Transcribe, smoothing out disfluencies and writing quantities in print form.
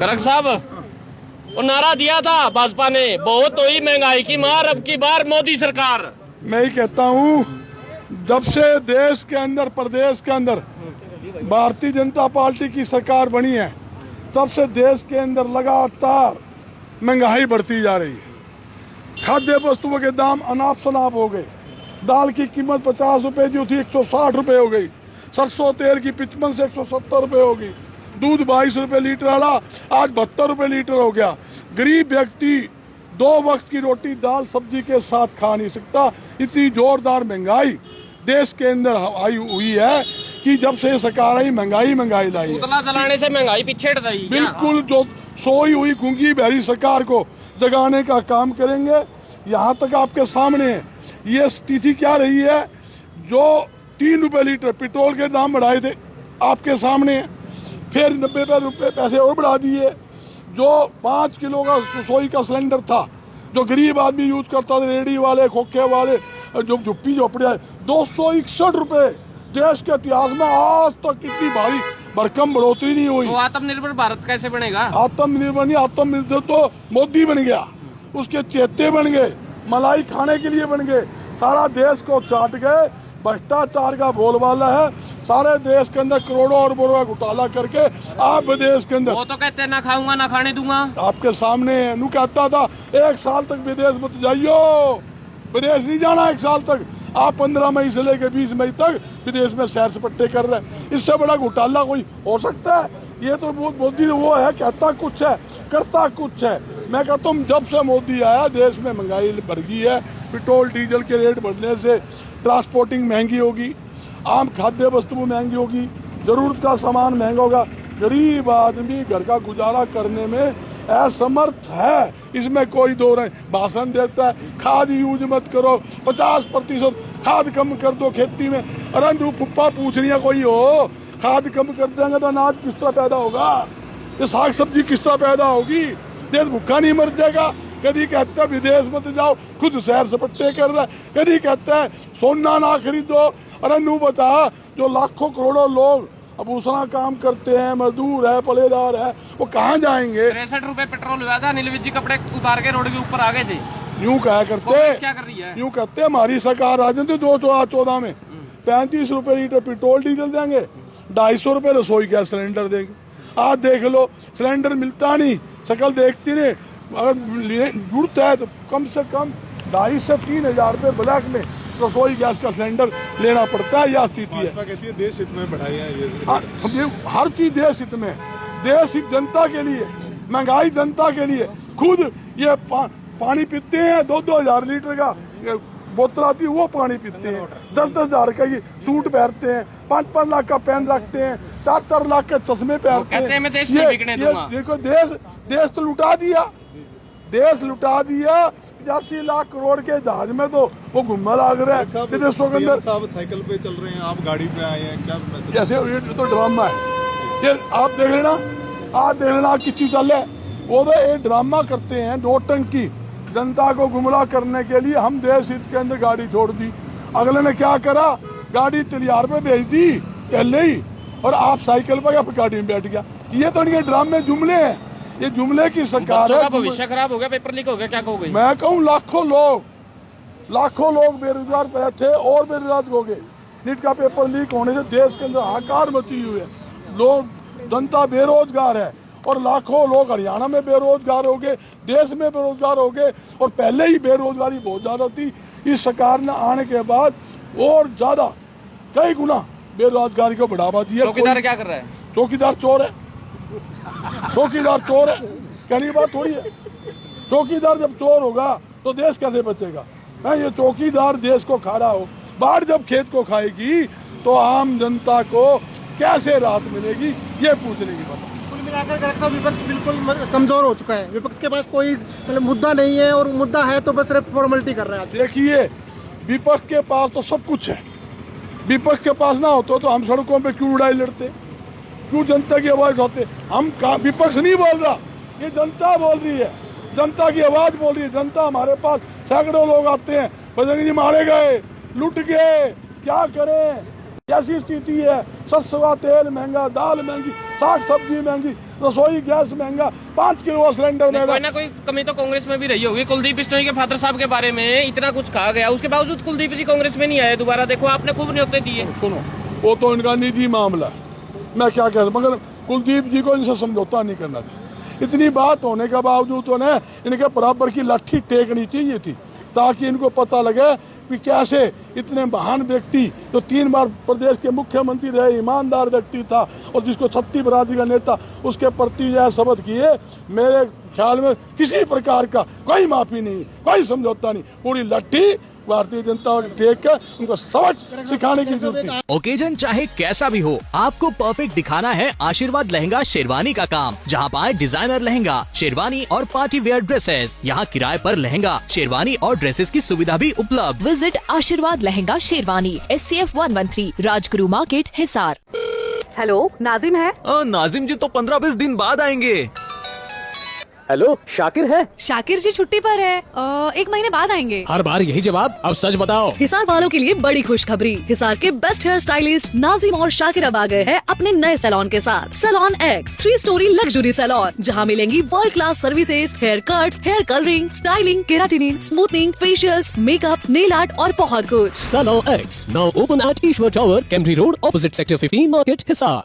गर्ग साहब, वो नारा दिया था भाजपा ने, बहुत हुई महंगाई की मार, अब की बार मोदी सरकार। मैं ही कहता हूँ, जब से देश के अंदर, प्रदेश के अंदर भारतीय जनता पार्टी की सरकार बनी है, तब से देश के अंदर लगातार महंगाई बढ़ती जा रही है। खाद्य वस्तुओं के दाम अनाप शनाप हो गए। दाल की कीमत 50 रुपए जो थी 160 रुपए हो गई। सरसों तेल की 55 से 170 रुपए हो गई। दूध 22 रुपए लीटर वाला आज 72 रुपए लीटर हो गया। गरीब व्यक्ति 2 वक्त की रोटी दाल सब्जी के साथ खा नहीं सकता। इतनी जोरदार महंगाई देश के अंदर आई हुई है कि जब से सरकार आई महंगाई लाई है। पुतला जलाने से महंगाई पीछे हट रही है। बिल्कुल, जो सोई हुई गूंगी बहरी सरकार को जगाने का काम करेंगे। यहाँ तक आपके सामने है, ये स्थिति क्या रही है। जो 3 रुपए लीटर पेट्रोल के दाम बढ़ाए थे आपके सामने है, फिर 90 रुपए पैसे और बढ़ा दिए। जो 5 किलो का रसोई का सिलेंडर था, जो गरीब आदमी यूज करता था, रेडी वाले, खोखे वाले, जो झुप्पी झोपड़िया, 261 रुपए। देश के इतिहास में आज तक इतनी भारी भरकम बढ़ोतरी नहीं हुई। तो आत्मनिर्भर भारत कैसे बनेगा? आत्मनिर्भर नहीं, आत्मनिर्भर तो मोदी बन गया, उसके चेते बन गए, मलाई खाने के लिए बन गए, सारा देश को चाट गए। भ्रष्टाचार का बोलबाला है सारे देश के अंदर, करोड़ों और रुपए घोटाला करके आप विदेश के अंदर। वो तो कहते हैं ना खाऊंगा ना खाने दूंगा। आपके सामने नू कहता था 1 साल तक विदेश मत जाइयो, विदेश नहीं जाना 1 साल तक। आप 15 मई से लेकर 20 मई तक विदेश में सैर सपट्टे कर रहे हैं। इससे बड़ा घोटाला कोई हो सकता है? ये तो मोदी वो है, कहता कुछ है करता कुछ है। मैं कहता हूँ जब से मोदी आया देश में महंगाई बढ़ गई है। पेट्रोल डीजल के रेट बढ़ने से ट्रांसपोर्टिंग महंगी होगी, आम खाद्य वस्तु महंगी होगी, जरूरत का सामान महंगा होगा। गरीब आदमी घर का गुजारा करने में असमर्थ है, इसमें कोई दो नहीं। भाषण देता है खाद यूज मत करो, 50% खाद कम कर दो खेती में। अरे दू फुप्पा पूछ रही है कोई हो, खाद कम कर देंगे तो अनाज किस तरह पैदा होगा, ये साग सब्जी किस तरह पैदा होगी, देश भूखा नहीं मर जाएगा। कभी कहता है विदेश मत जाओ, खुद सैर सपट्टे कर रहा है। कभी कहता है सोना ना खरीदो। अरे नू बता, जो लाखों करोड़ों लोग अबूसना काम करते हैं, मजदूर है, पलेदार है, वो कहाँ जाएंगे? 63 रुपए पेट्रोल हुआ था, अनिल विज जी कपड़े उतार के रोड के ऊपर आ गए थे। यूँ कहा करते, क्या कर रही है? यूँ कहते हमारी सरकार आ जाती 2014 में 35 रुपए लीटर पेट्रोल डीजल देंगे, 250 रुपए रसोई गैस सिलेंडर देंगे। आज देख लो सिलेंडर मिलता नहीं, शक्ल देखती नहीं। अगर जुड़ता है तो कम से कम 2,500 से 3,000 रुपये ब्लैक में रसोई गैस का सिलेंडर लेना पड़ता है। यह स्थिति है। कहती है देश हित में बढ़ाई है ये हर चीज देश हित में, देश हित जनता के लिए, महंगाई जनता के लिए। खुद ये पानी पीते हैं 2-2 हज़ार लीटर का बोतल आती है, वो पानी पीते हैं। 10-10 हज़ार का ये सूट पहनते हैं, 5-5 लाख का पेन रखते हैं, 4-4 लाख के चश्मे पहनते हैं। ये देखो देश तो लुटा दिया, देश लुटा दिया। 85 लाख करोड़ के जहाज में तो वो घुमा लाग रहा है विदेशों के अंदर। साइकिल पे चल रहे हैं, आप गाड़ी पे आए हैं, क्या जैसे ये तो ड्रामा है। ये आप देख लेना, आज देख लेना किस चीज चल रहा है। वो तो ये ड्रामा करते हैं नोटंकी, जनता को गुमराह करने के लिए। हम देश हित के अंदर गाड़ी छोड़ दी, अगले ने क्या करा, गाड़ी तलियार पे भेज दी पहले ही, और आप साइकिल पर या फिर गाड़ी में बैठ गया। ये तो नहीं, ड्रामे जुमले हैं, ये जुमले की सरकार है। भविष्य खराब हो गया, पेपर लीक हो गया, क्या कहोगे? मैं कहूँ लाखों लोग बेरोजगार बैठे और बेरोजगार हो गए। नीट का पेपर लीक होने से देश के अंदर हाहाकार मची हुई है, लोग जनता बेरोजगार है, और लाखों लोग हरियाणा में बेरोजगार हो गए, देश में बेरोजगार हो गए, और पहले ही बेरोजगारी बहुत ज़्यादा थी। इस सरकार ने आने के बाद और ज़्यादा कई गुना बेरोजगारी को बढ़ावा दिया। चौकीदार क्या कर रहा है? चौकीदार चोर है, चौकीदार चोर है, कहने की बात थोड़ी है। चौकीदार जब चोर होगा तो देश कैसे बचेगा? ये चौकीदार देश को खा रहा हो, बाढ़ जब खेत को खाएगी तो आम जनता को कैसे राहत मिलेगी, ये पूछने की बात। कुल मिलाकर गर्ग साहब विपक्ष बिल्कुल कमजोर हो चुका है। विपक्ष के पास कोई मतलब मुद्दा नहीं है, और मुद्दा है तो बस सिर्फ फॉर्मेलिटी कर रहे हैं। देखिए, विपक्ष के पास तो सब कुछ है। विपक्ष के पास ना होता तो हम सड़कों पे क्यों लड़ाई लड़ते, क्यों जनता की आवाज उठाते? हम विपक्ष नहीं बोल रहा, ये जनता बोल रही है, जनता की आवाज बोल रही है। जनता हमारे पास सैकड़ों लोग आते हैं, बजरंग जी मारे गए, लुट गए, क्या करें, कैसी स्थिति है, सरसों तेल महंगा, दाल महंगी, साग सब्जी महंगी, रसोई गैस महंगा, 5 किलो सिलेंडर कोई महंगा। ना कोई कमी तो कांग्रेस में भी रही होगी। कुलदीप बिश्नोई के फादर साहब के बारे में इतना कुछ कहा गया, उसके बावजूद कुलदीप जी कांग्रेस में नहीं आए दोबारा। देखो आपने खूब न्योते दिए। सुनो, वो तो इनका निजी मामला है, मैं क्या कह रहा हूँ, मगर कुलदीप जी को इनसे समझौता नहीं करना था। इतनी बात होने के बावजूद तो ना इनके बराबर की लाठी टेकनी चाहिए थी, ताकि इनको पता लगे कि कैसे इतने महान व्यक्ति जो 3 बार प्रदेश के मुख्यमंत्री रहे, ईमानदार व्यक्ति था और जिसको छत्ती बरादरी का नेता, उसके प्रति यह शपथ किए। मेरे ख्याल में किसी प्रकार का कोई माफी नहीं, कोई समझौता नहीं, पूरी लट्ठी भारतीय जनता पार्टी टेक कर उनको सबक सिखाने की जरूरत है। ओकेजन चाहे कैसा भी हो, आपको परफेक्ट दिखाना है आशीर्वाद लहंगा शेरवानी का काम, जहां पाए डिजाइनर लहंगा, शेरवानी और पार्टी वेयर ड्रेसेस। यहां किराए पर लहंगा, शेरवानी और ड्रेसेस की सुविधा भी उपलब्ध। विजिट आशीर्वाद lehenga sherwani, SCF 113, Rajguru market, Hisar. Hello, Nazim है? नाजिम जी तो 15-20 दिन बाद आएंगे। हेलो, शाकिर है? शाकिर जी छुट्टी पर है, 1 महीने बाद आएंगे। हर बार यही जवाब, अब सच बताओ। हिसार वालों के लिए बड़ी खुशखबरी, हिसार के बेस्ट हेयर स्टाइलिस्ट नाजिम और शाकिर अब आ गए हैं अपने नए सैलून के साथ। Salon X 3 story luxury salon, जहां मिलेंगी world class services, hair cuts, hair colouring, styling, keratining, smoothening, facials, makeup, nail art और बहुत कुछ। Salon X, now open at Ishwar Tower, Cambry Road, opposite Sector 15 Market, Hisar.